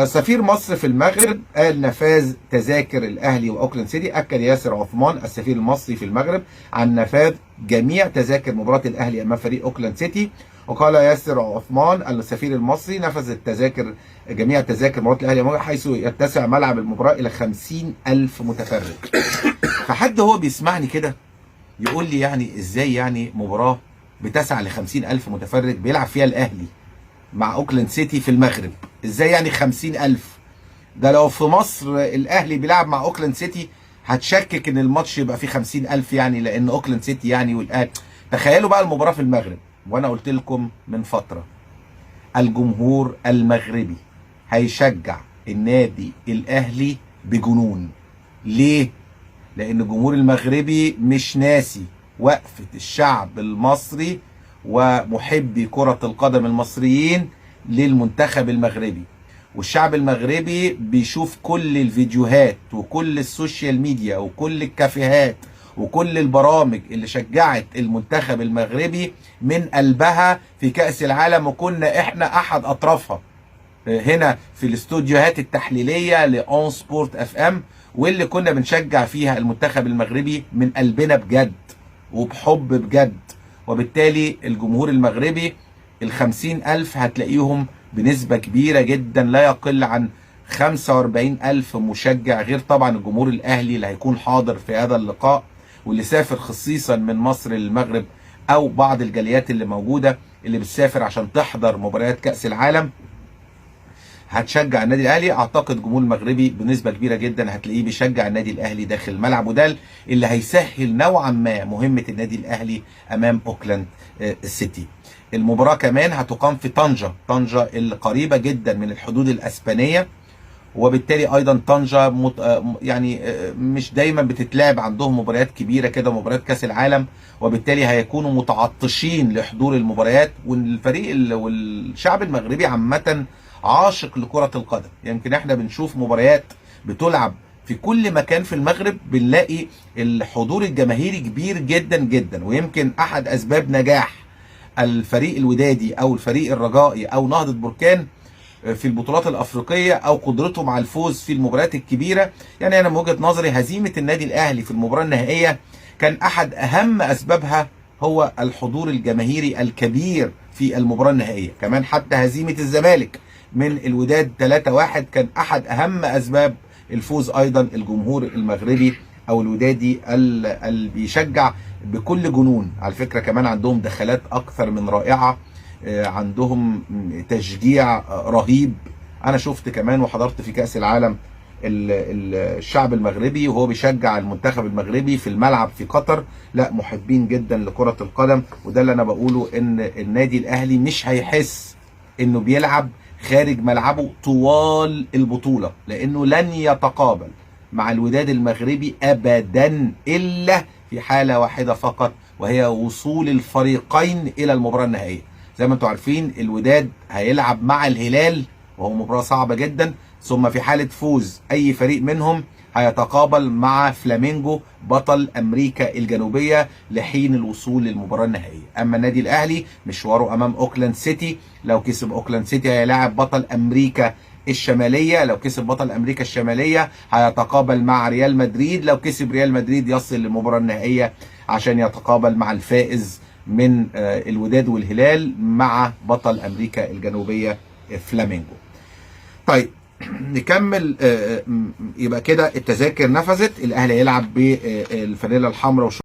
سفير مصر في المغرب قال نفاذ تذاكر الاهلي واوكلاند سيتي. اكد ياسر عثمان السفير المصري في المغرب عن نفاذ جميع تذاكر مباراه الاهلي امام فريق اوكلاند سيتي. وقال ياسر عثمان السفير المصري نفذ التذاكر جميع تذاكر مباراه الاهلي امام حيث يتسع ملعب المباراه الى 50,000 متفرج. فحد هو بيسمعني كده يقول لي يعني ازاي يعني مباراه بتسع ل 50,000 متفرج بيلعب فيها الاهلي مع اوكلاند سيتي في المغرب، ازاي يعني 50,000؟ ده لو في مصر الاهلي بيلعب مع اوكلاند سيتي هتشكك ان الماتش يبقى فيه 50,000 يعني، لان اوكلاند سيتي يعني والاهلي. تخيلوا بقى المباراه في المغرب. وانا قلت لكم من فتره الجمهور المغربي هيشجع النادي الاهلي بجنون. ليه؟ لان الجمهور المغربي مش ناسي وقفه الشعب المصري ومحبي كرة القدم المصريين للمنتخب المغربي. والشعب المغربي بيشوف كل الفيديوهات وكل السوشيال ميديا وكل الكافيهات وكل البرامج اللي شجعت المنتخب المغربي من قلبها في كأس العالم، وكنا احنا احد اطرافها هنا في الاستوديوهات التحليلية لأون سبورت اف ام، واللي كنا بنشجع فيها المنتخب المغربي من قلبنا بجد وبحب بجد. وبالتالي الجمهور المغربي ال50,000 هتلاقيهم بنسبة كبيرة جدا لا يقل عن 45,000 مشجع، غير طبعا الجمهور الأهلي اللي هيكون حاضر في هذا اللقاء واللي سافر خصيصا من مصر للمغرب، أو بعض الجاليات اللي موجودة اللي بتسافر عشان تحضر مباريات كأس العالم هتشجع النادي الاهلي. اعتقد الجمهور المغربي بنسبه كبيره جدا هتلاقيه بيشجع النادي الاهلي داخل الملعب، وده اللي هيسهل نوعا ما مهمه النادي الاهلي امام اوكلاند سيتي. المباراه كمان هتقام في طنجه اللي قريبه جدا من الحدود الاسبانيه، وبالتالي ايضا طنجه يعني مش دايما بتتلعب عندهم مباريات كبيره كده، مباريات كاس العالم، وبالتالي هيكونوا متعطشين لحضور المباريات. والفريق والشعب المغربي عامه عاشق لكرة القدم. يمكن احنا بنشوف مباريات بتلعب في كل مكان في المغرب بنلاقي الحضور الجماهيري كبير جدا جدا. ويمكن احد اسباب نجاح الفريق الودادي او الفريق الرجائي او نهضة بركان في البطولات الافريقيه او قدرتهم على الفوز في المباريات الكبيره، يعني انا من وجهه نظري هزيمه النادي الاهلي في المباراه النهائيه كان احد اهم اسبابها هو الحضور الجماهيري الكبير في المباراه النهائيه. كمان حتى هزيمه الزمالك من الوداد 3-1 كان احد اهم اسباب الفوز ايضا الجمهور المغربي او الودادي اللي بيشجع بكل جنون. على فكره كمان عندهم دخلات اكثر من رائعه، عندهم تشجيع رهيب. انا شفت كمان وحضرت في كأس العالم الشعب المغربي وهو بيشجع المنتخب المغربي في الملعب في قطر. لا، محبين جدا لكرة القدم، وده اللي انا بقوله ان النادي الاهلي مش هيحس انه بيلعب خارج ملعبه طوال البطولة، لانه لن يتقابل مع الوداد المغربي ابدا الا في حالة واحدة فقط، وهي وصول الفريقين الى المباراة النهائية. زي ما انتم عارفين الوداد هيلعب مع الهلال وهو مباراة صعبة جدا، ثم في حالة فوز اي فريق منهم هيتقابل مع فلامينجو بطل امريكا الجنوبية لحين الوصول للمباراة النهائية. اما النادي الاهلي مشواره امام اوكلاند سيتي، لو كسب اوكلاند سيتي هيلاعب بطل امريكا الشمالية، لو كسب بطل امريكا الشمالية هيتقابل مع ريال مدريد، لو كسب ريال مدريد يصل للمباراة النهائية عشان يتقابل مع الفائز من الوداد والهلال مع بطل امريكا الجنوبية فلامينجو. طيب نكمل. يبقى كده التذاكر نفذت، الاهلي هيلعب بالفانيلا الحمراء